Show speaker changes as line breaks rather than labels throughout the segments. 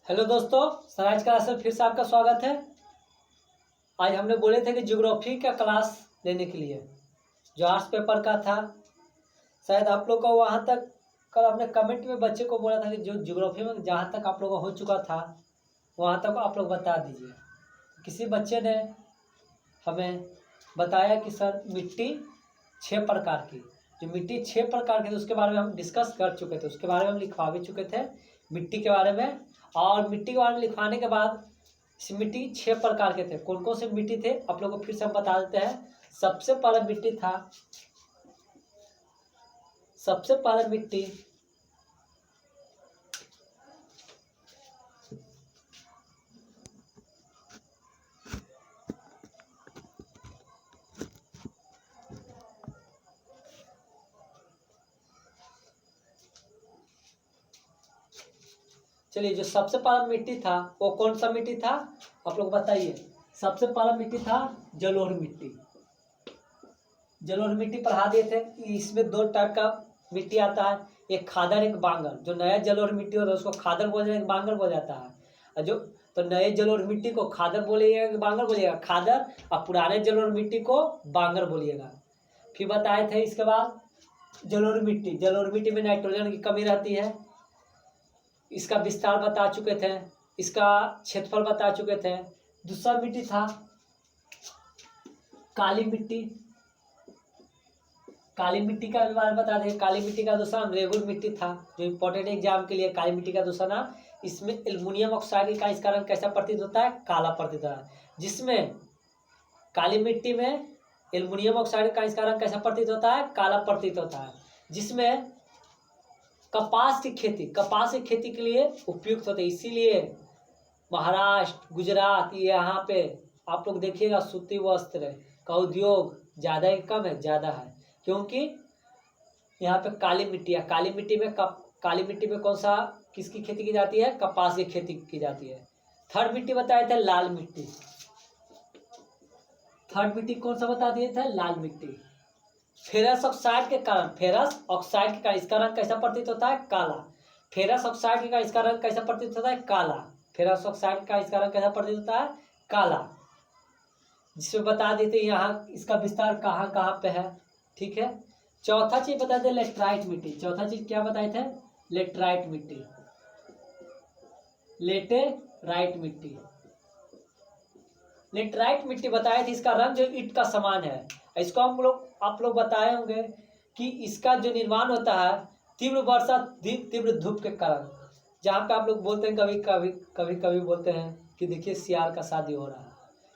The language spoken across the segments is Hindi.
हेलो दोस्तों, सराइज क्लास में फिर से आपका स्वागत है। आज हमने बोले थे कि ज्योग्राफी का क्लास लेने के लिए जो आर्ट्स पेपर का था। शायद आप लोग का वहाँ तक कल अपने कमेंट में बच्चे को बोला था कि जो ज्योग्राफी में जहाँ तक आप लोग का हो चुका था वहाँ तक आप लोग बता दीजिए। किसी बच्चे ने हमें बताया कि सर मिट्टी 6 प्रकार की, जो मिट्टी 6 प्रकार की थी उसके बारे में हम डिस्कस कर चुके थे, उसके बारे में हम लिखवा भी चुके थे मिट्टी के बारे में। और मिट्टी के बारे में लिखवाने के बाद इस मिट्टी 6 प्रकार के थे। कौन कौन से मिट्टी थे आप लोगों को फिर से हम बता देते हैं। सबसे पहला मिट्टी चलिए, जो सबसे पहला मिट्टी था वो कौन सा मिट्टी था आप लोग बताइए। सबसे पहला मिट्टी था जलोढ़ मिट्टी। जलोढ़ मिट्टी पढ़ा दिए थे। इसमें 2 टाइप का मिट्टी आता है, एक खादर एक बांगर। जो नया जलोढ़ मिट्टी होता है उसको खादर बोल जाएगा, बांगर बोल जाता है। और जो तो नए जलोढ़ मिट्टी को खादर बोलिएगा कि बांगर बोलिएगा, खादर। और पुराने जलोढ़ मिट्टी को बांगर बोलिएगा। फिर बताए थे इसके बाद जलोढ़ मिट्टी में नाइट्रोजन की कमी रहती है। इसका विस्तार बता चुके थे, इसका क्षेत्रफल बता चुके थे। दूसरा मिट्टी था काली मिट्टी। काली मिट्टी का बारे में बता दें। काली मिट्टी का दूसरा नाम रेगुल मिट्टी था, जो इम्पोर्टेंट एग्जाम के लिए। काली मिट्टी का दूसरा नाम, इसमें एल्युमिनियम ऑक्साइड का इस कारण कैसा प्रतीत होता है, काला प्रतीत होता है। जिसमें काली मिट्टी में एल्युमिनियम ऑक्साइड का इस कारण कैसा प्रतीत होता है, काला प्रतीत होता है। जिसमें कपास की खेती के लिए उपयुक्त होते हैं। इसीलिए महाराष्ट्र, गुजरात, यहाँ पे आप लोग देखिएगा सूती वस्त्र का उद्योग ज़्यादा है कम है, ज़्यादा है, क्योंकि यहाँ पे काली मिट्टी है। काली मिट्टी में कौन सा किसकी खेती की जाती है, कपास की खेती की जाती है। थर्ड मिट्टी बताए थे लाल मिट्टी। थर्ड मिट्टी कौन सा बता दिए थे, लाल मिट्टी। फेरस ऑक्साइड के कारण इसका रंग कैसा प्रतीत होता है, काला। फेरस ऑक्साइड का इसका रंग कैसा प्रतीत होता है, काला। फेरस ऑक्साइड का इसका रंग कैसा प्रतीत होता है, काला। जिसमें बता देते यहाँ इसका विस्तार कहाँ कहाँ पे है, ठीक है। चौथा चीज बता दे लेटराइट मिट्टी। चौथा चीज क्या बताए थे, लेटराइट मिट्टी। लेटराइट मिट्टी बताए थे, इसका रंग जो ईंट का समान है। इसको आप लोग बताए होंगे कि इसका जो निर्माण होता है तीव्र वर्षा तीव्र धूप के कारण। जहाँ पे आप लोग बोलते हैं कभी बोलते हैं कि देखिए सियाल का शादी हो रहा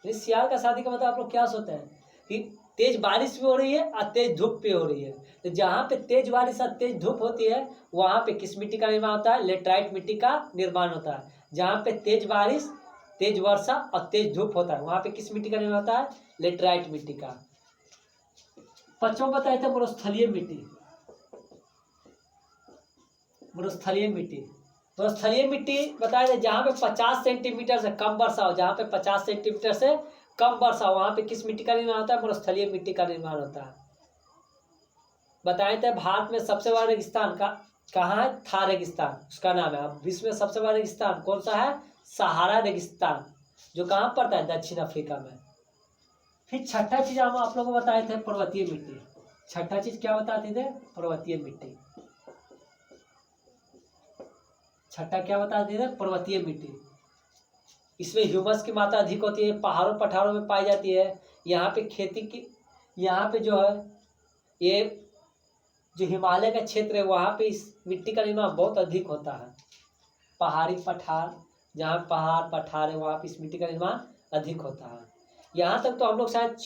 है। सियाल का शादी का मतलब आप लोग क्या सोचते हैं कि तेज बारिश भी हो रही है और तेज धूप भी हो रही है। तो जहाँ पे तेज बारिश और तेज धूप होती है वहाँ पे किस मिट्टी का निर्माण होता है, लेटराइट मिट्टी का निर्माण होता है। जहाँ पे तेज बारिश, तेज वर्षा और तेज धूप होता है वहाँ पे किस मिट्टी का निर्माण होता है, लेटराइट मिट्टी का। पांचवा बताए थे मरुस्थलीय मिट्टी बताए थे जहाँ पे 50 सेंटीमीटर से कम वर्षा हो। जहाँ पे 50 सेंटीमीटर से कम वर्षा हो वहाँ पे किस मिट्टी का निर्माण होता है, मरुस्थलीय मिट्टी का निर्माण होता है। बताए थे भारत में सबसे बड़ा रेगिस्तान कहाँ है, थार रेगिस्तान उसका नाम है। अब विश्व में सबसे बड़ा रेगिस्तान कौन सा है, सहारा रेगिस्तान, जो कहाँ पड़ता है, दक्षिण अफ्रीका में। फिर छठा चीज हम आप लोगों को बताए थे पर्वतीय मिट्टी। छठा चीज क्या बताते थे, पर्वतीय मिट्टी। छठा क्या बताते थे, पर्वतीय मिट्टी। इसमें ह्यूमस की मात्रा अधिक होती है, पहाड़ों पठारों में पाई जाती है। यहाँ पे जो है ये जो हिमालय का क्षेत्र है वहाँ पे इस मिट्टी का निर्माण बहुत अधिक होता है। पहाड़ी पठार, जहाँ पहाड़ पठार है वहाँ पे इस मिट्टी का निर्माण अधिक होता है। यहाँ तक तो हम लोग शायद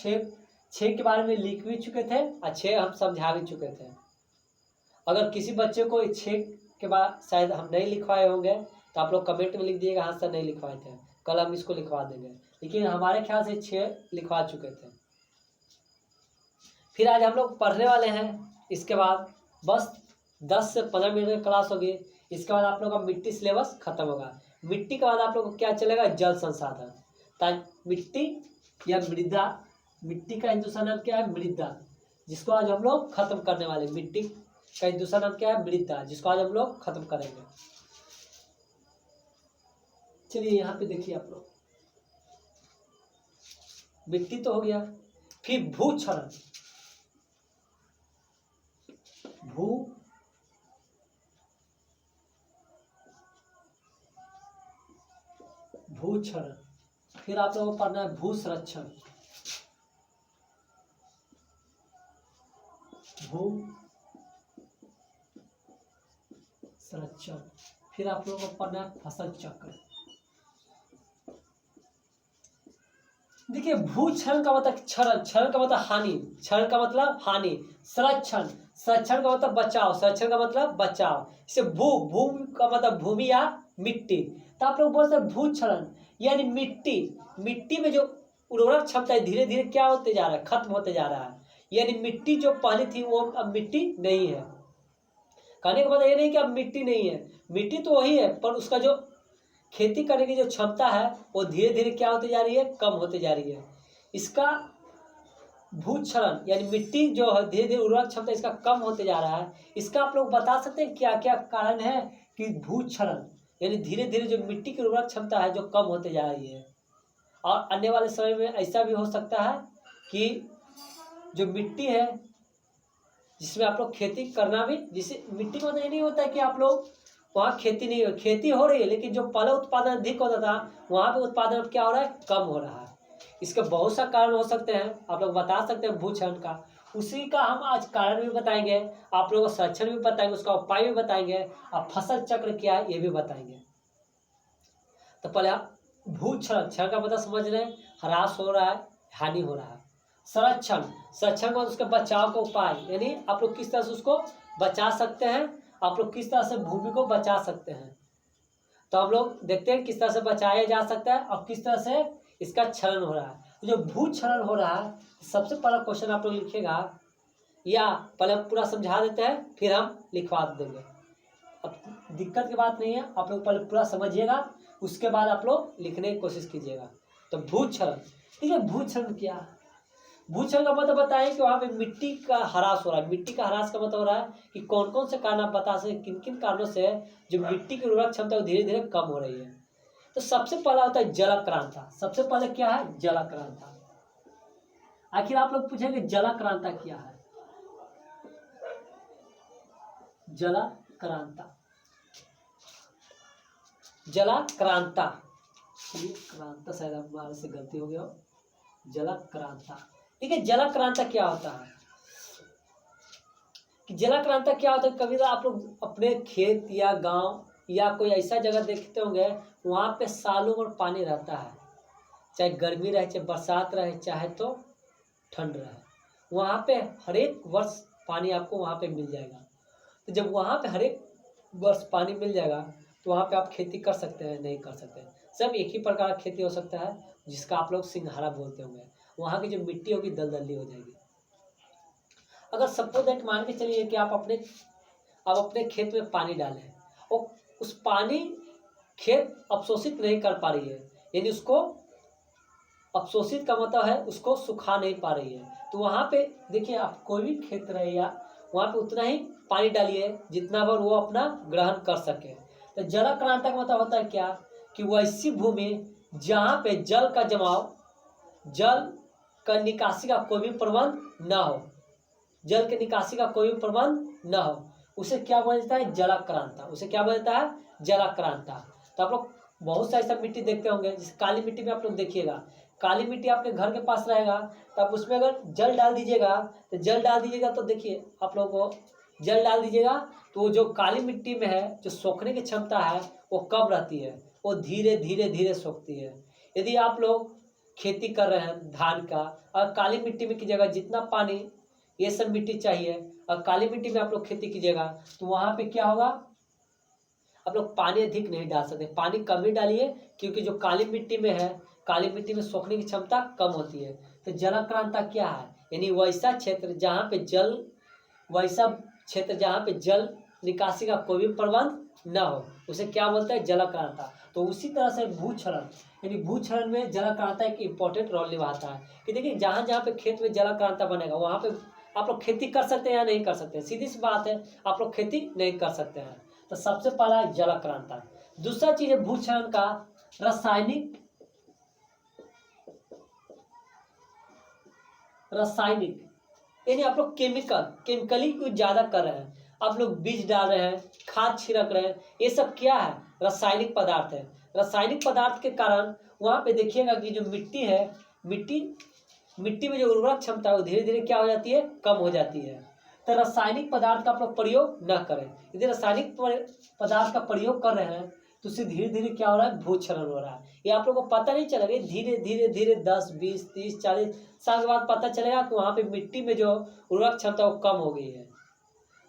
छः के बारे में लिख भी चुके थे और 6 हम समझा भी चुके थे। अगर किसी बच्चे को 6 के बाद शायद हम नहीं लिखवाए होंगे तो आप लोग कमेंट में लिख दिएगा हाँ सर नहीं लिखवाए थे, कल हम इसको लिखवा देंगे। लेकिन हमारे ख्याल से 6 लिखवा चुके थे। फिर आज हम लोग पढ़ने वाले हैं। इसके बाद बस 10 से 15 मिनट की क्लास होगी। इसके बाद आप लोग का मिट्टी सिलेबस खत्म होगा। मिट्टी के बाद आप लोग को क्या चलेगा, जल संसाधन। ताकि मिट्टी या मृदा, मिट्टी का दूसरा नाम क्या है, मृदा, जिसको आज हम लोग खत्म करने वाले। मिट्टी का दूसरा नाम क्या है, मृदा, जिसको आज हम लोग खत्म करेंगे। चलिए यहाँ पे देखिए आप लोग, मिट्टी तो हो गया, फिर भूक्षरण। भूक्षरण, फिर आप लोगों को पढ़ना है भू संरक्षण। भू संरक्षण, फिर आप लोगों को पढ़ना है फसल चक्र। देखिए भूक्षरण का मतलब क्षरण, क्षरण का मतलब हानि, क्षरण का मतलब हानि, संरक्षण, संरक्षण का मतलब बचाव, संरक्षण का मतलब बचाव। इसे भू का मतलब भूमि या मिट्टी। तो आप लोग बोलते हैं भूक्षरण यानी मिट्टी, मिट्टी में जो उर्वरक क्षमता है धीरे धीरे क्या होते जा रहा है, खत्म होते जा रहा है। यानी मिट्टी जो पहले थी वो अब मिट्टी नहीं है। कहने का मतलब ये नहीं कि अब मिट्टी नहीं है, मिट्टी तो वही है, पर उसका जो खेती करने की जो क्षमता है वो धीरे धीरे क्या होती जा रही है, कम होती जा रही है। इसका भूक्षरण यानी मिट्टी जो है धीरे धीरे उर्वरक क्षमता इसका कम होते जा रहा है। इसका आप लोग बता सकते हैं क्या क्या कारण है कि भूक्षरण यानी धीरे धीरे जो मिट्टी की उर्वरक क्षमता है जो कम होते जा रही है। और आने वाले समय में ऐसा भी हो सकता है कि जो मिट्टी है जिसमें आप लोग खेती करना भी, जिसे मिट्टी का मतलब ये नहीं होता है कि आप लोग वहाँ खेती नहीं हो, खेती हो रही है, लेकिन जो पहले उत्पादन अधिक होता था वहाँ पे उत्पादन अब क्या हो रहा है, कम हो रहा है। इसके बहुत सा कारण हो सकते हैं, आप लोग बता सकते हैं भूक्षरण का। उसी का हम आज कारण भी बताएंगे, आप लोगों को संरक्षण भी बताएंगे, उसका उपाय भी बताएंगे, और फसल चक्र क्या है ये भी बताएंगे। तो पहले आप भूक्षरण, क्षरण का मतलब समझ रहे हैं, ह्रास हो रहा है, हानि हो रहा है। संरक्षण, संरक्षण का उसके बचाव का उपाय, यानी आप लोग किस तरह से उसको बचा सकते हैं, आप लोग किस तरह से भूमि को बचा सकते हैं। तो हम लोग देखते हैं किस तरह से बचाया जा सकता है और किस तरह से इसका क्षरण हो रहा है। तो जो भू क्षरण हो रहा है, सबसे पहला क्वेश्चन आप लोग लिखेगा, या पहले पूरा समझा देते हैं फिर हम लिखवा देंगे। अब दिक्कत की बात नहीं है, आप लोग पहले पूरा समझिएगा, उसके बाद आप लोग लिखने की कोशिश कीजिएगा। तो भू क्षरण, ठीक है, भू क्षरण क्या है? भूक्षरण का मतलब बताएं कि वहाँ पे मिट्टी का ह्रास हो रहा है। मिट्टी का ह्रास का मतलब हो रहा है कि कौन कौन से कारण आप बता सकते, किन किन कारणों से जो मिट्टी की उर्वरक क्षमता धीरे धीरे कम हो रही है। तो सबसे पहला होता है जलाक्रांता। सबसे पहले क्या है, जलाक्रांता। आखिर आप लोग पूछेंगे जलाक्रांता क्या है? जलाक्रांता, जलाक्रांता, क्रांता शायद हमारे से गलती हो गया, जलाक्रांता। ठीक है, जलाक्रांता क्या होता है कि जलाक्रांता क्या होता है, कभी तो आप लोग अपने खेत या गांव या कोई ऐसा जगह देखते होंगे वहाँ पे सालों भर पानी रहता है, चाहे गर्मी रहे, चाहे बरसात रहे, चाहे तो ठंड रहे, वहाँ पे हर एक वर्ष पानी आपको वहाँ पे मिल जाएगा। तो जब वहाँ पे हर एक वर्ष पानी मिल जाएगा तो वहाँ पे आप खेती कर सकते हैं, नहीं कर सकते, सब एक ही प्रकार की खेती हो सकता है जिसका आप लोग सिंघाड़ा बोलते होंगे। वहाँ की जो मिट्टी होगी दलदली हो जाएगी। अगर सपोज दैट मान के चलिए कि आप अपने खेत में पानी डालें और उस पानी खेत अवशोषित नहीं कर पा रही है, यानी उसको अवशोषित का मतलब है उसको सुखा नहीं पा रही है, तो वहाँ पे देखिए आप कोई भी खेत रहे या वहाँ पे उतना ही पानी डालिए जितना भर वो अपना ग्रहण कर सके। तो जलाक्रांता का मतलब होता है क्या कि वैसी भूमि जहाँ पे जल का जमाव, जल का निकासी का कोई भी प्रबंध न हो, जल के निकासी का कोई भी प्रबंध न हो, उसे क्या बोला जाता है, जलाक्रांता। उसे क्या बोला जाता है, जलाक्रांता। तो आप लोग बहुत सा ऐसा मिट्टी देखते होंगे, जैसे काली मिट्टी में आप लोग देखिएगा, काली मिट्टी आपके घर के पास रहेगा तो आप उसमें अगर जल डाल दीजिएगा तो देखिए आप लोगों को जल डाल दीजिएगा तो वो जो काली मिट्टी में है जो सोखने की क्षमता है वो कम रहती है, वो धीरे धीरे धीरे सोखती है। यदि आप लोग खेती कर रहे हैं धान का और काली मिट्टी में कीजिएगा, जितना पानी ये सब मिट्टी चाहिए और काली मिट्टी में आप लोग खेती कीजिएगा तो वहाँ पे क्या होगा, आप लोग पानी अधिक नहीं डाल सकते, पानी कम ही डालिए, क्योंकि जो काली मिट्टी में है, काली मिट्टी में सोखने की क्षमता कम होती है। तो जलाक्रांता क्या है, यानी वैसा क्षेत्र जहाँ पे जल निकासी का कोई भी प्रबंध न हो, उसे क्या बोलते हैं, जलाक्रांता। तो उसी तरह से भूक्षरण, यानी भूक्षरण में जलाक्रांता एक इंपॉर्टेंट रोल निभाता है कि देखिए जहाँ जहाँ पे खेत में जलाक्रांता बनेगा वहाँ पे आप लोग खेती कर सकते हैं या नहीं कर सकते, सीधी सी बात है, आप लोग खेती नहीं कर सकते हैं। तो सबसे पहला है जलाक्रांता। दूसरा चीज है भूक्षरण का रासायनिक यानी आप लोग केमिकली कुछ ज्यादा कर रहे हैं, आप लोग बीज डाल रहे हैं, खाद छिड़क रहे हैं, ये सब क्या है? रासायनिक पदार्थ है। रासायनिक पदार्थ के कारण वहां पे देखिएगा कि जो मिट्टी है, मिट्टी में जो उर्वरक क्षमता है वो धीरे धीरे क्या हो जाती है? कम हो जाती है। तो रासायनिक पदार्थ का आप लोग प्रयोग न करें। यदि रासायनिक पदार्थ का प्रयोग कर रहे हैं तो उससे धीरे धीरे क्या हो रहा है? भूक्षरण हो रहा है। ये आप लोगों को पता नहीं चलेगा, धीरे धीरे धीरे 10, 20, 30, 40 साल के बाद पता चलेगा कि वहां पे मिट्टी में जो उर्वरक क्षमता वो कम हो गई है।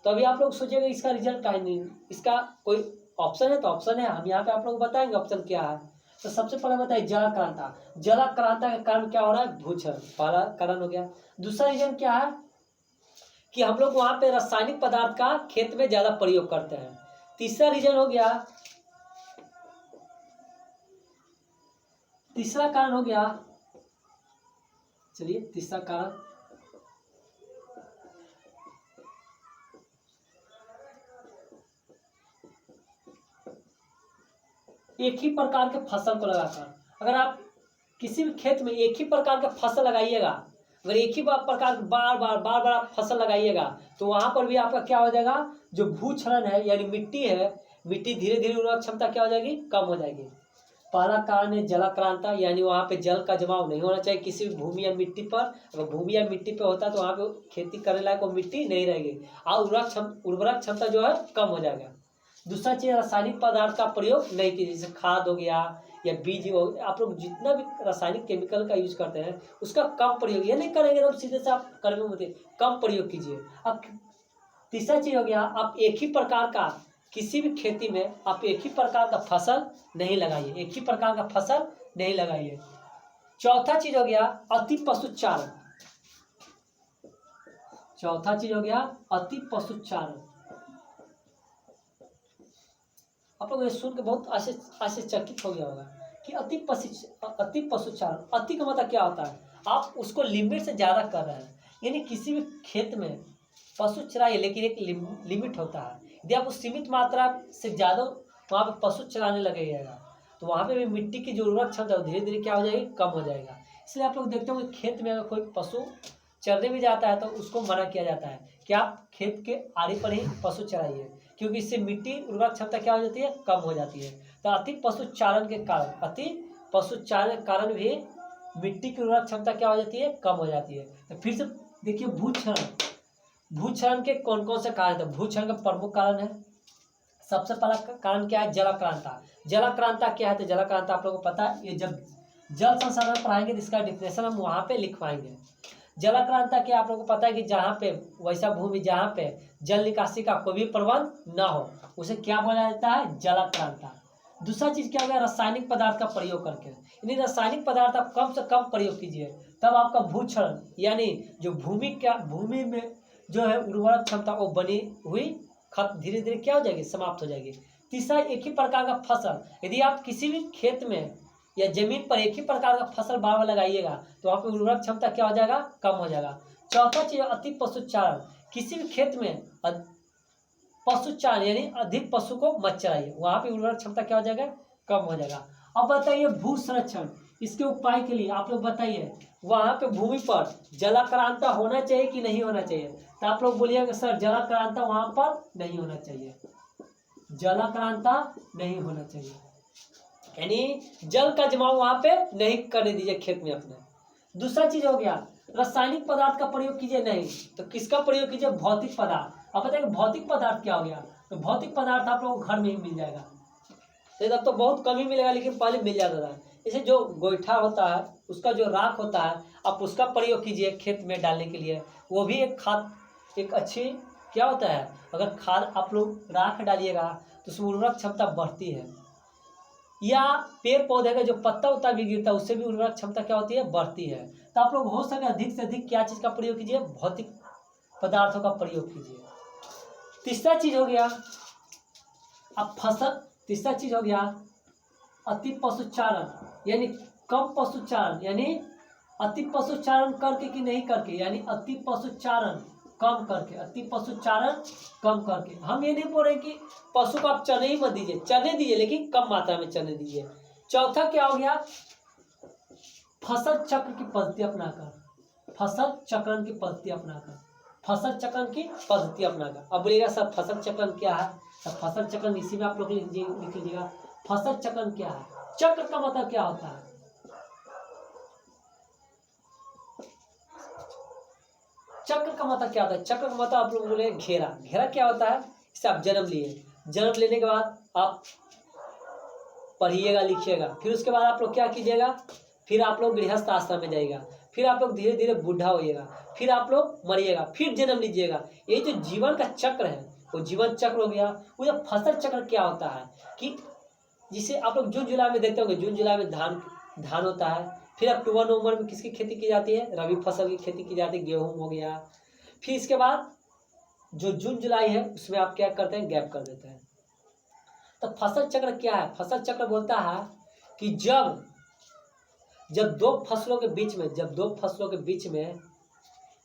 तो अभी आप लोग सोचेंगे इसका रिजल्ट क्या नहीं, इसका कोई ऑप्शन है? तो ऑप्शन है, हम यहाँ पे आप लोग बताएंगे ऑप्शन क्या है। तो सबसे पहले बताइए जलाक्रांता। जलाक्रांता के कारण क्या हो रहा है? भूक्षरण, पहला कारण हो गया। दूसरा रीजन क्या है कि हम लोग वहां पे रासायनिक पदार्थ का खेत में ज्यादा प्रयोग करते हैं। तीसरा रीजन हो गया, तीसरा कारण हो गया, चलिए तीसरा कारण एक ही प्रकार के फसल को लगाकर। अगर आप किसी भी खेत में एक ही प्रकार का फसल लगाइएगा, अगर एक ही प्रकार बार बार आप फसल लगाइएगा तो वहां पर भी आपका क्या हो जाएगा? जो भूक्षरण है यानी मिट्टी है, मिट्टी धीरे धीरे उर्वरक क्षमता क्या हो जाएगी? कम हो जाएगी। पहला कारण है जलाक्रांता, यानी वहां पे जल का जमाव नहीं होना चाहिए किसी भी भूमि या मिट्टी पर। अगर भूमि या मिट्टी पे होता है तो वहां पे खेती करने लायक वो मिट्टी नहीं रहेगी और उर्वरक क्षमता जो है कम हो जाएगा। दूसरा चीज, रासायनिक पदार्थ का प्रयोग नहीं कीजिए, जैसे खाद हो गया या बीज हो, आप लोग जितना भी रासायनिक केमिकल का यूज करते हैं उसका कम प्रयोग, ये नहीं करेंगे तो सीधे से आप करने में कम प्रयोग कीजिए। अब तीसरा चीज हो गया, आप एक ही प्रकार का किसी भी खेती में आप एक ही प्रकार का फसल नहीं लगाइए, एक ही प्रकार का फसल नहीं लगाइए। चौथा चीज हो गया अति पशुचारण। चौथा चीज हो गया अति पशुचारण। आप लोग ये सुन के बहुत आश्चर्यचकित हो गया होगा कि अति पशुचारण, अति का मतलब क्या होता है? आप उसको लिमिट से ज्यादा कर रहे हैं, यानी किसी भी खेत में पशु चराइए लेकिन एक लिमिट होता है। यदि आप उस सीमित मात्रा से ज्यादा वहां पे पशु चराने लगेगा तो वहां पे भी मिट्टी की जो उर्वरक क्षमता धीरे धीरे क्या हो जाएगी? कम हो जाएगा। इसलिए आप लोग देखते हो कि खेत में अगर कोई पशु चरने भी जाता है तो उसको मना किया जाता है कि आप खेत के आड़े पर ही पशु चराइए, क्योंकि इससे मिट्टी उर्वरक क्षमता क्या हो जाती है? कम हो जाती है। तो अति पशुचारण के कारण भी मिट्टी की उर्वरक क्षमता क्या हो जाती है? कम हो जाती है। तो फिर से देखिए भूक्षरण के कौन कौन से कारण है? भूक्षरण का प्रमुख कारण है, सबसे पहला कारण क्या है? जलाक्रांता। जलाक्रांता क्या है? तो जलाक्रांता आप लोगों को पता है, ये जब जल संसाधन पढ़ाएंगे तो इसका डिफिनेशन हम वहां पे लिखवाएंगे। जलाक्रांता क्या आप लोगों को पता है कि जहाँ पे वैसा भूमि जहाँ पे जल निकासी का कोई भी प्रबंध ना हो उसे क्या बोला जाता है? जलाक्रांता। दूसरा चीज क्या हो गया? रासायनिक पदार्थ का प्रयोग करके, यानी रासायनिक पदार्थ आप कम से कम प्रयोग कीजिए, तब आपका भूक्षरण यानी जो भूमि में जो है उर्वरक क्षमता वो बनी हुई धीरे धीरे क्या हो जाएगी? समाप्त हो जाएगी। तीसरा, एक ही प्रकार का फसल, यदि आप किसी भी खेत में या जमीन पर एक ही प्रकार का फसल बार बार लगाइएगा तो वहाँ पे उर्वरक क्षमता क्या हो जाएगा? कम हो जाएगा। चौथा चीज अति पशुचारण, किसी भी खेत में पशुचारण यानी अधिक पशु को मत चराइए, वहाँ पे उर्वरक क्षमता क्या हो जाएगा? कम हो जाएगा। अब बताइए भू संरक्षण, इसके उपाय के लिए आप लोग बताइए वहाँ पे भूमि पर जलाक्रांता होना चाहिए कि नहीं होना चाहिए? तो आप लोग बोलिएगा सर जलाक्रांता वहाँ पर नहीं होना चाहिए, जलाक्रांता नहीं होना चाहिए, यानी जल का जमाव वहां पे नहीं करने दीजिए खेत में अपने। दूसरा चीज हो गया रासायनिक पदार्थ का प्रयोग कीजिए नहीं, तो किसका प्रयोग कीजिए? भौतिक पदार्थ। अब बताइए भौतिक पदार्थ क्या हो गया? तो भौतिक पदार्थ आप लोगों को घर में ही मिल जाएगा, तो तब तो बहुत कम ही मिलेगा लेकिन पहले मिल जाता था। जैसे जो गोईठा होता है उसका जो राख होता है आप उसका प्रयोग कीजिए खेत में डालने के लिए, वो भी एक खाद, एक अच्छी क्या होता है? अगर खाद आप लोग राख डालिएगा तो उसमें उर्वरक क्षमता बढ़ती है, या पेड़ पौधे का जो पत्ता उत्ता भी गिरता है उससे भी उर्वरक क्षमता क्या होती है? बढ़ती है। तो आप लोग हो सके अधिक से अधिक क्या चीज का प्रयोग कीजिए? भौतिक पदार्थों का प्रयोग कीजिए। तीसरा चीज हो गया तीसरा चीज हो गया अति पशुचारण, यानी कम पशुचारण, यानी अति पशुचारण करके कि नहीं करके, यानी अति पशुचारण कम करके, अति पशुचारण कम करके। हम ये नहीं बोल रहे कि पशु को आप चने ही मत दीजिए, चने दीजिए लेकिन कम मात्रा में चने दीजिए, चौथा क्या हो गया, फसल चक्र की पद्धति अपनाकर, फसल चक्रण की पद्धति अपनाकर, फसल चक्रण की पद्धति अपनाकर। अब बोलिएगा सर फसल चक्रण क्या है, तो फसल चक्रण इसी में आप लोग लिख लीजिएगा। फसल चक्रण क्या है, चक्र का मतलब क्या होता है, चक्र का मतलब क्या होता है, चक्र का मतलब आप लोग बोले घेरा। घेरा क्या होता है, इससे आप जन्म लिए, जन्म लेने के बाद आप पढ़िएगा लिखिएगा, फिर उसके बाद आप लोग क्या कीजिएगा, फिर आप लोग गृहस्थ आश्रम में जाइएगा, फिर आप लोग धीरे धीरे बूढ़ा होइएगा, फिर आप लोग मरिएगा, फिर जन्म लीजिएगा। ये जो जीवन का चक्र है वो जीवन चक्र हो गया। वो जब फसल चक्र क्या होता है कि जिसे आप लोग जून जुलाई में देखते होंगे, जून जुलाई में धान होता है, फिर अक्टूबर नवंबर में किसकी खेती की जाती है, रबी फसल की खेती की जाती है, गेहूं हो गया। फिर इसके बाद जो जून जुलाई है उसमें आप क्या करते हैं, गैप कर देते हैं। तो फसल चक्र क्या है, फसल चक्र बोलता है कि जब दो फसलों के बीच में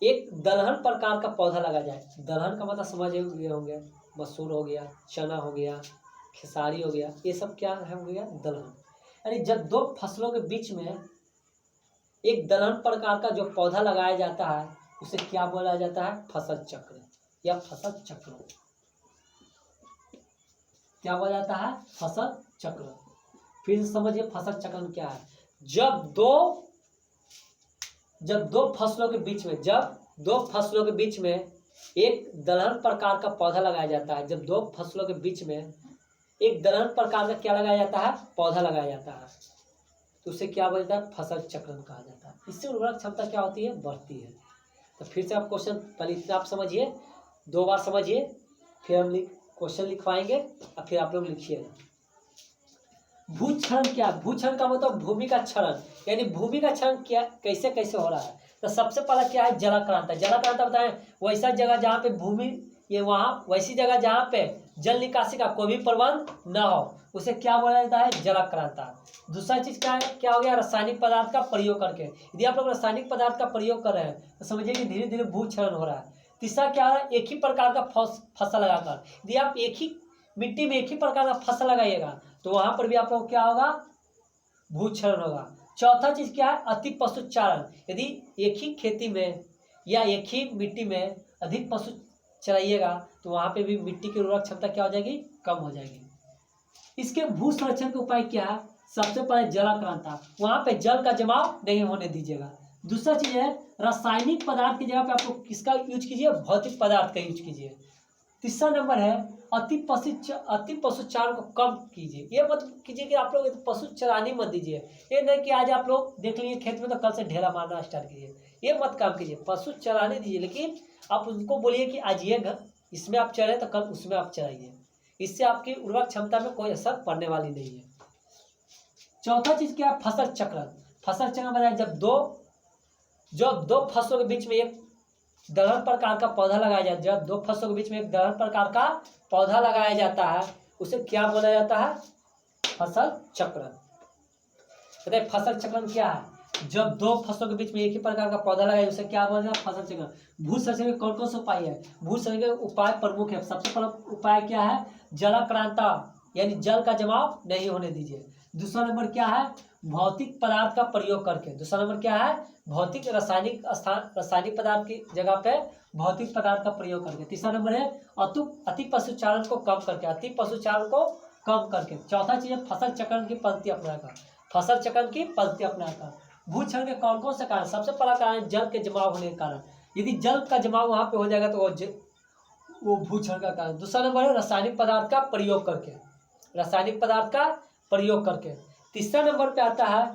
एक दलहन प्रकार का पौधा लगा जाए। दलहन का मतलब समझ गए होंगे, मसूर हो गया, चना हो गया, खेसारी हो गया, ये सब क्या है, हो गया दलहन। यानी जब दो फसलों के बीच में एक दलहन प्रकार का जो पौधा लगाया जाता है उसे क्या बोला जाता है, फसल चक्र या फसल चक्र। क्या बोला जाता है, फसल चक्र। फिर समझिए फसल चक्र क्या है। जब दो फसलों के बीच में एक दलहन प्रकार का पौधा लगाया जाता है, जब दो फसलों के बीच में एक दलहन प्रकार का क्या लगाया जाता है, पौधा लगाया जाता है, तो उसे क्या बोलता है, फसल चक्रण कहा जाता है। इससे उर्वरक क्षमता क्या होती है, बढ़ती है। तो फिर से आप क्वेश्चन पहले इतना आप समझिए, 2 बार समझिए, फिर हम क्वेश्चन लिखवाएंगे और फिर आप लोग लिखिएगा। भूक्षरण क्या है, भूक्षरण का मतलब भूमि का क्षरण, यानी भूमि का क्षरण क्या कैसे कैसे हो रहा है। तो सबसे पहला क्या है, जलाक्रांता। जलाक्रांता बताएं, वैसा जगह जहाँ पे भूमि ये वहाँ वैसी जगह जहाँ पे जल निकासी का कोई भी प्रबंध न हो, उसे क्या बोला जाता है, जलाक्रांता। दूसरा चीज क्या है, क्या हो गया, रासायनिक पदार्थ का प्रयोग करके। यदि आप लोग रासायनिक पदार्थ का प्रयोग कर रहे हैं तो समझिए कि धीरे धीरे भूक्षरण हो रहा है। तीसरा क्या हो रहा है, एक ही प्रकार का फसल लगाकर। यदि आप एक ही मिट्टी में एक ही प्रकार का फसल लगाइएगा तो वहां पर भी आप लोग क्या होगा, भूक्षरण होगा। चौथा चीज क्या है, अति पशुचारण। यदि एक ही खेती में या एक ही मिट्टी में अधिक पशु चलाइएगा तो वहां पे भी मिट्टी की उर्वरक क्षमता क्या हो जाएगी, कम हो जाएगी। इसके भू संरक्षण के उपाय क्या है, सबसे पहले जलाक्रांता, वहां पे जल का जमाव नहीं होने दीजिएगा। दूसरा चीज है रासायनिक पदार्थ की जगह पे आप लोग किसका यूज कीजिए, भौतिक पदार्थ का यूज कीजिए। तीसरा नंबर है अति पशुचारण को कम कीजिए। ये मत कीजिए कि आप लोग पशु चराने मत दीजिए। ये नहीं कि आज आप लोग देख लीजिए खेत में तो कल से ढेला मारना स्टार्ट कीजिए, ये मत काम कीजिए। पशु चराने दीजिए, लेकिन आप उनको बोलिए कि आज ये घर इसमें आप चराए तो कल उसमें आप चराइए। इससे आपकी उर्वरक क्षमता में कोई असर पड़ने वाली नहीं है। चौथा चीज क्या है, फसल चक्र। फसल चक्र बताया, जब दो फसलों के बीच में एक दलहन प्रकार का पौधा लगाया जाता है, जब दो फसलों के बीच में एक दलहन प्रकार का पौधा लगाया जाता है उसे क्या बोला जाता है, फसल चक्रण। बताइए फसल चक्रण क्या है, जब दो फसलों के बीच में एक ही प्रकार का पौधा लगाया उसे क्या बोला जाता है, फसल चक्रण। भू संरक्षण के कौन कौन से उपाय है, भू संरक्षण के उपाय प्रमुख है। सबसे पहला उपाय क्या है, जलाक्रांता, यानी जल का जमाव नहीं होने दीजिए। दूसरा नंबर क्या है, भौतिक पदार्थ का प्रयोग करके। दूसरा नंबर क्या है, भौतिक रासायनिक पदार्थ की जगह पे भौतिक पदार्थ का प्रयोग करके। तीसरा नंबर है अति पशुचारण को कम करके, अति पशुचारण को कम करके। चौथा चीज है फसल चक्रण की पद्धति अपनाकर, फसल चक्रण की पद्धति अपनाकर। भूक्षरण के कौन कौन से कारण, सबसे पहला कारण जल के जमाव होने के कारण। यदि जल का जमाव वहां पे हो जाएगा तो वो भूक्षरण का कारण। दूसरा नंबर है रासायनिक पदार्थ का प्रयोग करके, रासायनिक पदार्थ का प्रयोग करके। तीसरा नंबर पे आता है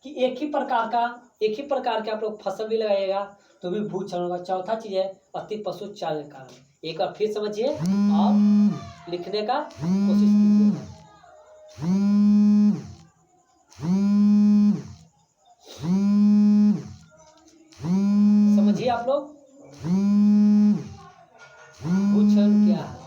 कि एक ही प्रकार के आप लोग फसल भी लगाइएगा तो भी भूक्षरण होगा। चौथा चीज है अति पशुचारण के कारण। एक बार फिर समझिए और लिखने का कोशिश कीजिए। समझिए आप लोग भूक्षरण क्या है।